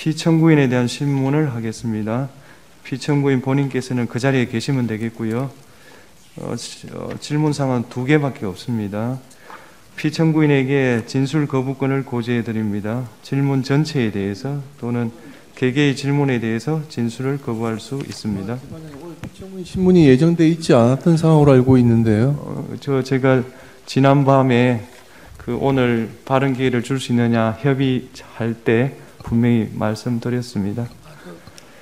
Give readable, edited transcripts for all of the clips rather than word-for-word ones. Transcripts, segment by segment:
피청구인에 대한 신문을 하겠습니다. 피청구인 본인께서는 그 자리에 계시면 되겠고요. 질문사항은 2개밖에 없습니다. 피청구인에게 진술 거부권을 고지해 드립니다. 질문 전체에 대해서 또는 개개의 질문에 대해서 진술을 거부할 수 있습니다. 피청구인 신문이 예정돼 있지 않았던 상황으로 알고 있는데요. 제가 지난밤에 오늘 발언 기회를 줄 수 있느냐 협의할 때 분명히 말씀드렸습니다.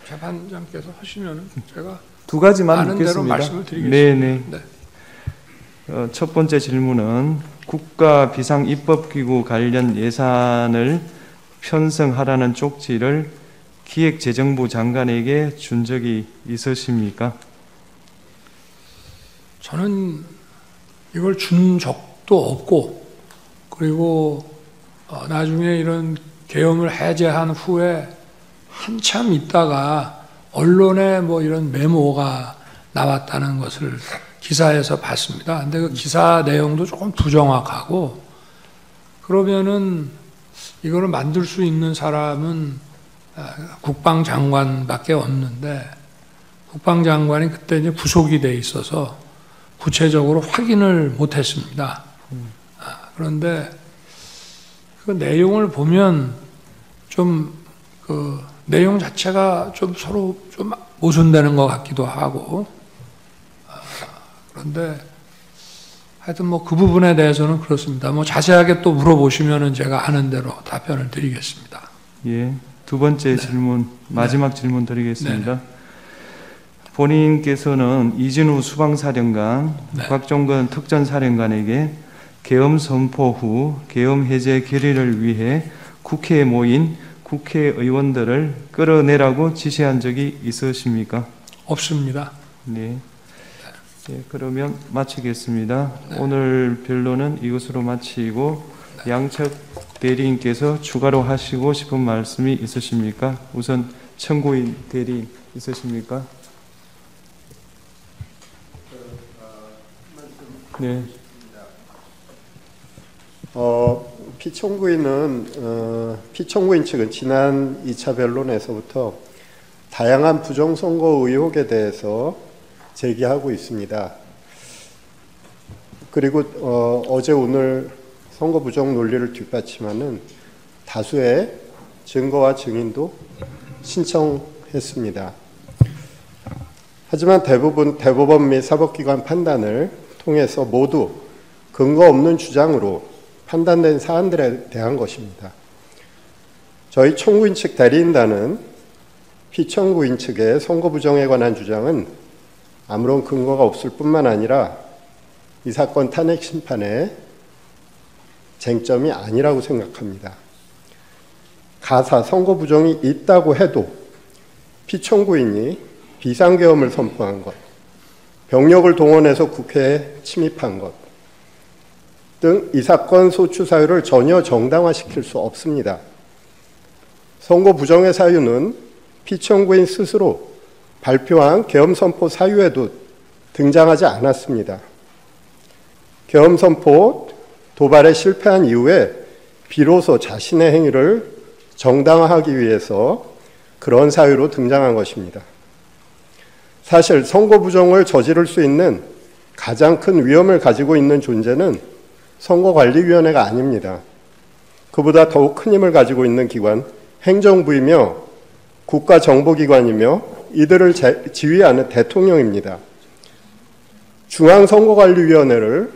재판장께서 하시면 제가 2가지만 아는 묻겠습니다. 대로 말씀을 드리겠습니다. 네네. 네. 첫 번째 질문은 국가 비상입법기구 관련 예산을 편성하라는 쪽지를 기획재정부 장관에게 준 적이 있으십니까? 저는 이걸 준 적도 없고, 그리고 나중에 이런 계엄을 해제한 후에 한참 있다가 언론에 뭐 이런 메모가 나왔다는 것을 기사에서 봤습니다. 근데 그 기사 내용도 조금 부정확하고, 그러면은 이거를 만들 수 있는 사람은 국방장관밖에 없는데, 국방장관이 그때 이제 구속이 돼 있어서 구체적으로 확인을 못했습니다. 그런데 그 내용을 보면 좀 그 내용 자체가 좀 서로 좀 모순되는 것 같기도 하고, 그런데 하여튼 뭐 그 부분에 대해서는 그렇습니다. 뭐 자세하게 또 물어보시면은 제가 아는 대로 답변을 드리겠습니다. 예, 2번째 질문, 마지막 질문 드리겠습니다. 본인께서는 이진우 수방사령관, 곽종건 특전사령관에게 계엄 선포 후 계엄 해제 결의를 위해 국회에 모인 국회의원들을 끌어내라고 지시한 적이 있으십니까? 없습니다. 네. 네, 그러면 마치겠습니다. 오늘 변론은 이것으로 마치고 양측 대리인께서 추가로 하시고 싶은 말씀이 있으십니까? 우선 청구인 대리인 있으십니까? 네. 피청구인 측은 지난 2차 변론에서부터 다양한 부정선거 의혹에 대해서 제기하고 있습니다. 그리고 어제 오늘 선거 부정 논리를 뒷받침하는 다수의 증거와 증인도 신청했습니다. 하지만 대법원 및 사법기관 판단을 통해서 모두 근거 없는 주장으로 판단된 사안들에 대한 것입니다. 저희 청구인 측 대리인단은 피청구인 측의 선거 부정에 관한 주장은 아무런 근거가 없을 뿐만 아니라 이 사건 탄핵 심판의 쟁점이 아니라고 생각합니다. 가사 선거 부정이 있다고 해도 피청구인이 비상계엄을 선포한 것, 병력을 동원해서 국회에 침입한 것 등 이 사건 소추 사유를 전혀 정당화시킬 수 없습니다. 선거 부정의 사유는 피청구인 스스로 발표한 계엄 선포 사유에도 등장하지 않았습니다. 계엄 선포 도발에 실패한 이후에 비로소 자신의 행위를 정당화하기 위해서 그런 사유로 등장한 것입니다. 사실 선거 부정을 저지를 수 있는 가장 큰 위험을 가지고 있는 존재는 선거관리위원회가 아닙니다. 그보다 더욱 큰 힘을 가지고 있는 기관, 행정부이며 국가정보기관이며 이들을 지휘하는 대통령입니다. 중앙선거관리위원회를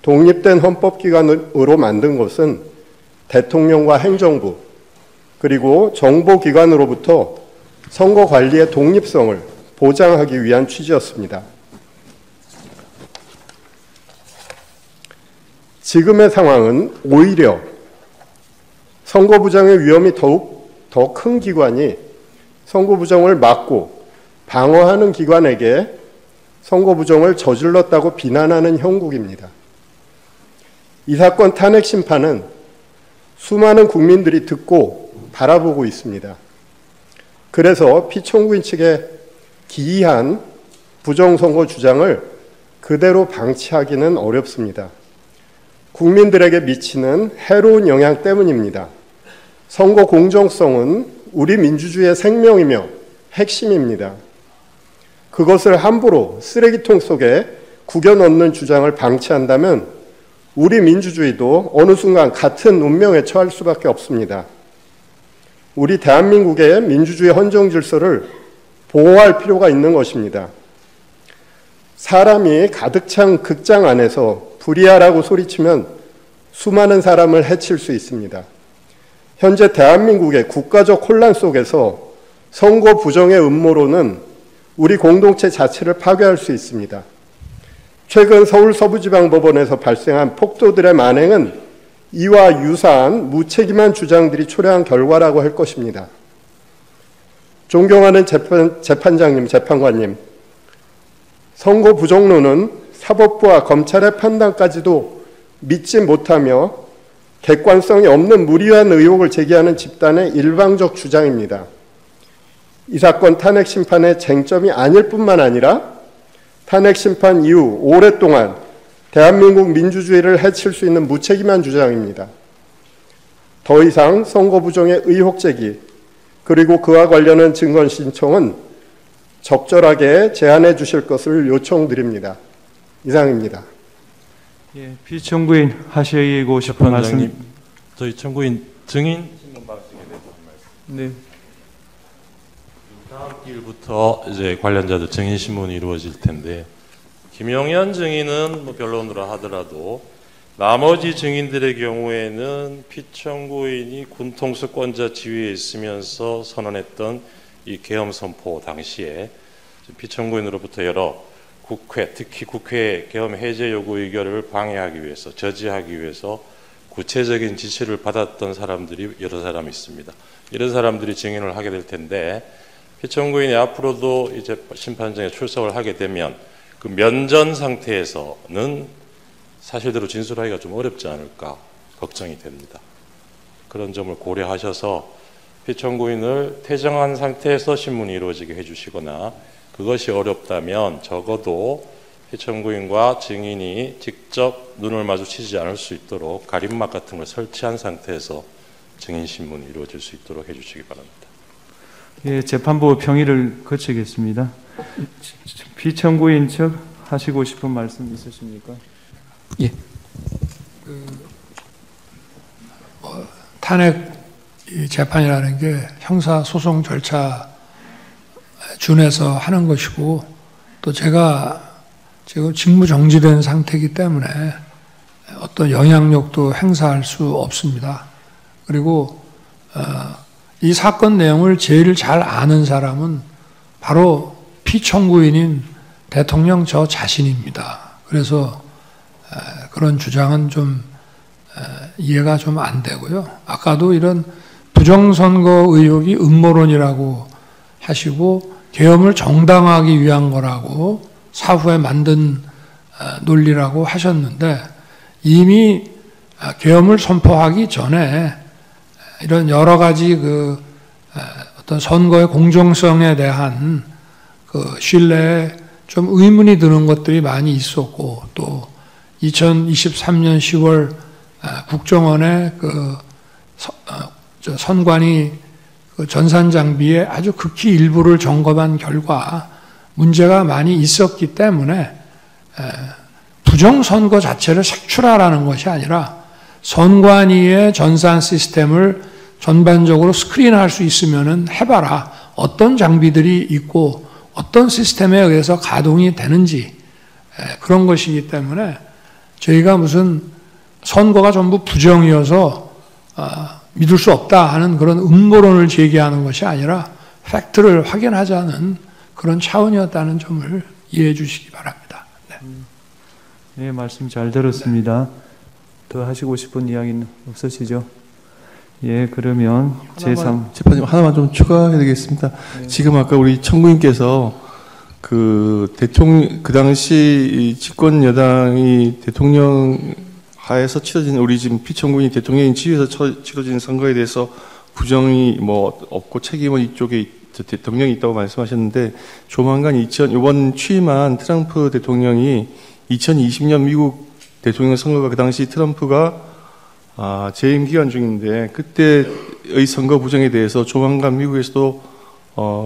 독립된 헌법기관으로 만든 것은 대통령과 행정부 그리고 정보기관으로부터 선거관리의 독립성을 보장하기 위한 취지였습니다. 지금의 상황은 오히려 선거 부정의 위험이 더욱 더 큰 기관이 선거 부정을 막고 방어하는 기관에게 선거 부정을 저질렀다고 비난하는 형국입니다. 이 사건 탄핵 심판은 수많은 국민들이 듣고 바라보고 있습니다. 그래서 피청구인 측의 기이한 부정선거 주장을 그대로 방치하기는 어렵습니다. 국민들에게 미치는 해로운 영향 때문입니다. 선거 공정성은 우리 민주주의의 생명이며 핵심입니다. 그것을 함부로 쓰레기통 속에 구겨 넣는 주장을 방치한다면 우리 민주주의도 어느 순간 같은 운명에 처할 수밖에 없습니다. 우리 대한민국의 민주주의 헌정 질서를 보호할 필요가 있는 것입니다. 사람이 가득 찬 극장 안에서 불이야라고 소리치면 수많은 사람을 해칠 수 있습니다. 현재 대한민국의 국가적 혼란 속에서 선거 부정의 음모론은 우리 공동체 자체를 파괴할 수 있습니다. 최근 서울 서부지방법원에서 발생한 폭도들의 만행은 이와 유사한 무책임한 주장들이 초래한 결과라고 할 것입니다. 존경하는 재판장님, 재판관님, 선거 부정론은 사법부와 검찰의 판단까지도 믿지 못하며 객관성이 없는 무리한 의혹을 제기하는 집단의 일방적 주장입니다. 이 사건 탄핵 심판의 쟁점이 아닐 뿐만 아니라 탄핵 심판 이후 오랫동안 대한민국 민주주의를 해칠 수 있는 무책임한 주장입니다. 더 이상 선거 부정의 의혹 제기 그리고 그와 관련한 증거 신청은 적절하게 제한해 주실 것을 요청드립니다. 이상입니다. 예, 피청구인 하시고 싶은 말씀. 저희 청구인 증인 신문 방식에 대해서 한 말씀. 네. 다음 기일부터 이제 관련자들 증인 신문이 이루어질 텐데 김용현 증인은 뭐 변론으로 하더라도 나머지 증인들의 경우에는 피청구인이 군통수권자 지위에 있으면서 선언했던 이 계엄 선포 당시에 피청구인으로부터 여러 국회, 특히 국회 계엄 해제 요구 의결을 방해하기 위해서, 저지하기 위해서 구체적인 지시를 받았던 사람들이 여러 사람 있습니다. 이런 사람들이 증인을 하게 될 텐데 피청구인이 앞으로도 이제 심판정에 출석을 하게 되면 그 면전 상태에서는 사실대로 진술하기가 좀 어렵지 않을까 걱정이 됩니다. 그런 점을 고려하셔서 피청구인을 퇴정한 상태에서 신문이 이루어지게 해주시거나 그것이 어렵다면 적어도 피청구인과 증인이 직접 눈을 마주치지 않을 수 있도록 가림막 같은 걸 설치한 상태에서 증인 신문이 이루어질 수 있도록 해주시기 바랍니다. 예, 재판부 평의를 거치겠습니다. 피청구인 측 하시고 싶은 말씀 있으십니까? 예. 탄핵 재판이라는 게 형사 소송 절차 준해서 하는 것이고 또 제가 지금 직무 정지된 상태이기 때문에 어떤 영향력도 행사할 수 없습니다. 그리고 이 사건 내용을 제일 잘 아는 사람은 바로 피청구인인 대통령 저 자신입니다. 그래서 그런 주장은 좀 이해가 좀 안 되고요. 아까도 이런 부정선거 의혹이 음모론이라고 하시고 계엄을 정당화하기 위한 거라고 사후에 만든 논리라고 하셨는데 이미 계엄을 선포하기 전에 이런 여러 가지 그 어떤 선거의 공정성에 대한 그 신뢰에 좀 의문이 드는 것들이 많이 있었고 또 2023년 10월 국정원의 그 선관위 그 전산 장비의 아주 극히 일부를 점검한 결과 문제가 많이 있었기 때문에 부정선거 자체를 색출하라는 것이 아니라 선관위의 전산 시스템을 전반적으로 스크린할 수 있으면은 해봐라. 어떤 장비들이 있고 어떤 시스템에 의해서 가동이 되는지 그런 것이기 때문에 저희가 무슨 선거가 전부 부정이어서 믿을 수 없다 하는 그런 음모론을 제기하는 것이 아니라 팩트를 확인하자는 그런 차원이었다는 점을 이해해 주시기 바랍니다. 네. 네, 말씀 잘 들었습니다. 더 하시고 싶은 이야기는 없으시죠? 예, 그러면 제3 재판님 하나만 좀 추가해야 되겠습니다. 네. 지금 아까 우리 청구인께서 그 대통령 그 당시 집권 여당이 대통령 하에서 치러진 우리 지금 피청구인이 대통령인 지위에서 치러진 선거에 대해서 부정이 뭐 없고 책임은 이쪽에 대통령이 있다고 말씀하셨는데 조만간 이번 취임한 트럼프 대통령이 2020년 미국 대통령 선거가 그 당시 트럼프가 재임 기간 중인데 그때 의 선거 부정에 대해서 조만간 미국에서도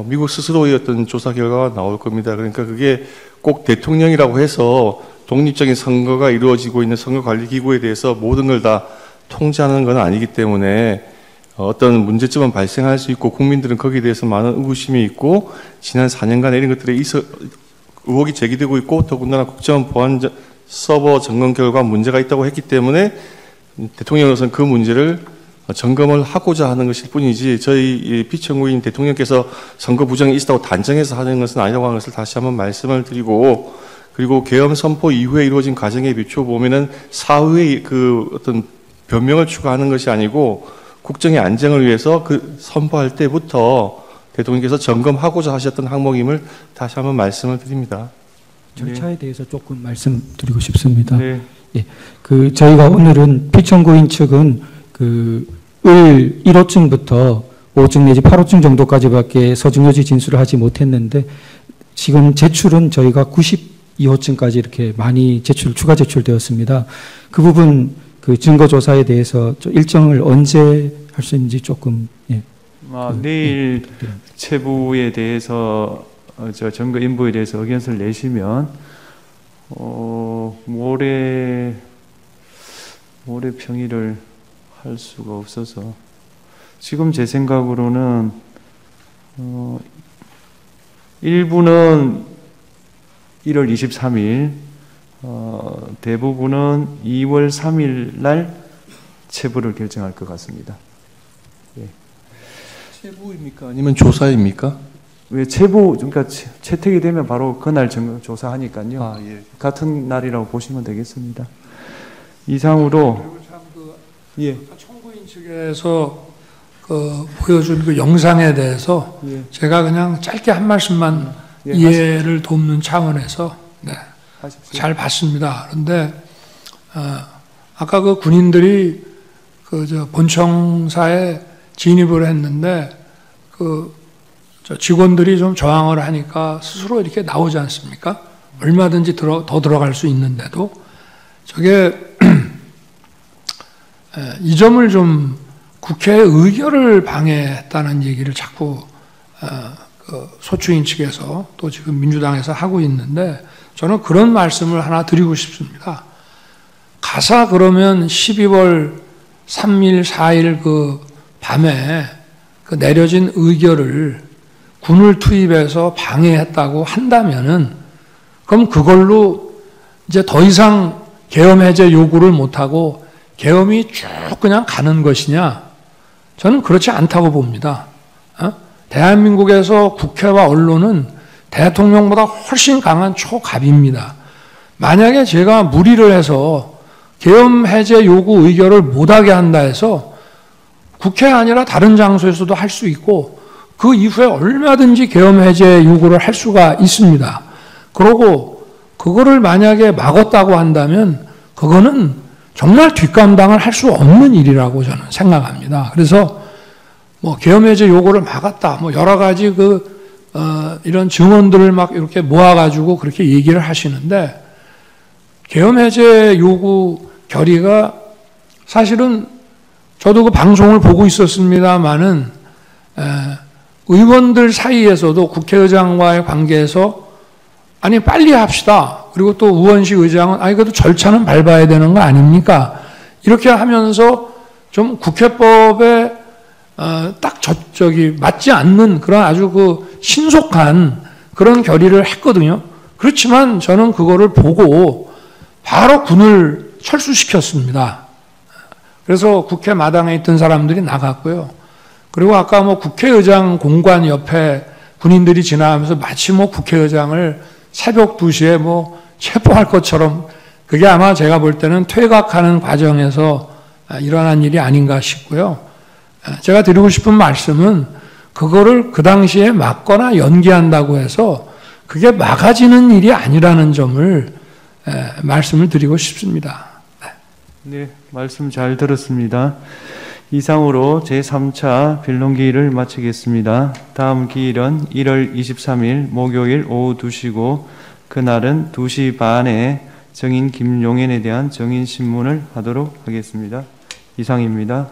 미국 스스로의 어떤 조사 결과가 나올 겁니다. 그러니까 그게 꼭 대통령이라고 해서 독립적인 선거가 이루어지고 있는 선거관리기구에 대해서 모든 걸 다 통제하는 건 아니기 때문에 어떤 문제점은 발생할 수 있고 국민들은 거기에 대해서 많은 의구심이 있고 지난 4년간 이런 것들에 의혹이 제기되고 있고 더군다나 국정원 보안 서버 점검 결과 문제가 있다고 했기 때문에 대통령으로서는 그 문제를 점검을 하고자 하는 것일 뿐이지 저희 피청구인 대통령께서 선거 부정이 있었다고 단정해서 하는 것은 아니라고 하는 것을 다시 한번 말씀을 드리고 그리고 계엄 선포 이후에 이루어진 과정에 비추어 보면은 사후에 그 어떤 변명을 추가하는 것이 아니고 국정의 안정을 위해서 그 선포할 때부터 대통령께서 점검하고자 하셨던 항목임을 다시 한번 말씀을 드립니다. 절차에 대해서 조금 말씀드리고 싶습니다. 네. 예, 저희가 오늘은 피청구인 측은 을 1호층부터 5호층 내지 8호층 정도까지밖에 서중요지 진술을 하지 못했는데 지금 제출은 저희가 92호층까지 이렇게 많이 추가 제출되었습니다. 그 부분 증거 조사에 대해서 일정을 언제 할 수 있는지 조금 내일 체부에 대해서 증거 인부에 대해서 의견서를 내시면 모레 평일을 할 수가 없어서 지금 제 생각으로는 일부는 1월 23일 대부분은 2월 3일 날 체부를 결정할 것 같습니다. 예. 체부입니까? 아니면 조사입니까? 왜 체부 그러니까 채택이 되면 바로 그날 조사하니까요. 아, 예. 같은 날이라고 보시면 되겠습니다. 이상으로 예. 청구인 측에서 보여준 그 영상에 대해서 예. 제가 그냥 짧게 한 말씀만 예, 이해를 돕는 차원에서 하십시오. 잘 봤습니다. 그런데 아까 그 군인들이 본청사에 진입을 했는데 직원들이 좀 저항을 하니까 스스로 이렇게 나오지 않습니까? 얼마든지 더 들어갈 수 있는데도 저게 이 점을 좀 국회의 의결을 방해했다는 얘기를 자꾸 소추인 측에서 또 지금 민주당에서 하고 있는데 저는 그런 말씀을 하나 드리고 싶습니다. 가사 그러면 12월 3일, 4일 그 밤에 그 내려진 의결을 군을 투입해서 방해했다고 한다면은 그럼 그걸로 이제 더 이상 계엄 해제 요구를 못하고 계엄이 쭉 그냥 가는 것이냐? 저는 그렇지 않다고 봅니다. 대한민국에서 국회와 언론은 대통령보다 훨씬 강한 초갑입니다. 만약에 제가 무리를 해서 계엄 해제 요구 의결을 못하게 한다 해서 국회 아니라 다른 장소에서도 할 수 있고 그 이후에 얼마든지 계엄 해제 요구를 할 수가 있습니다. 그러고 그거를 만약에 막았다고 한다면 그거는 정말 뒷감당을 할 수 없는 일이라고 저는 생각합니다. 그래서 계엄 해제 요구를 막았다, 여러 가지 이런 증언들을 막 이렇게 모아가지고 그렇게 얘기를 하시는데 계엄 해제 요구 결의가 사실은 저도 그 방송을 보고 있었습니다만은 의원들 사이에서도 국회의장과의 관계에서 아니 빨리 합시다. 그리고 또 우원식 의장은 그래도 절차는 밟아야 되는 거 아닙니까? 이렇게 하면서 좀 국회법에 딱 맞지 않는 그런 아주 신속한 그런 결의를 했거든요. 그렇지만 저는 그거를 보고 바로 군을 철수시켰습니다. 그래서 국회 마당에 있던 사람들이 나갔고요. 그리고 아까 국회의장 공관 옆에 군인들이 지나가면서 마치 국회의장을 새벽 2시에 체포할 것처럼 그게 아마 제가 볼 때는 퇴각하는 과정에서 일어난 일이 아닌가 싶고요. 제가 드리고 싶은 말씀은 그거를 그 당시에 막거나 연기한다고 해서 그게 막아지는 일이 아니라는 점을 말씀을 드리고 싶습니다. 네, 말씀 잘 들었습니다. 이상으로 제3차 변론기일을 마치겠습니다. 다음 기일은 1월 23일 목요일 오후 2시고 그날은 2시 반에 정인 김용현에 대한 정인신문을 하도록 하겠습니다. 이상입니다.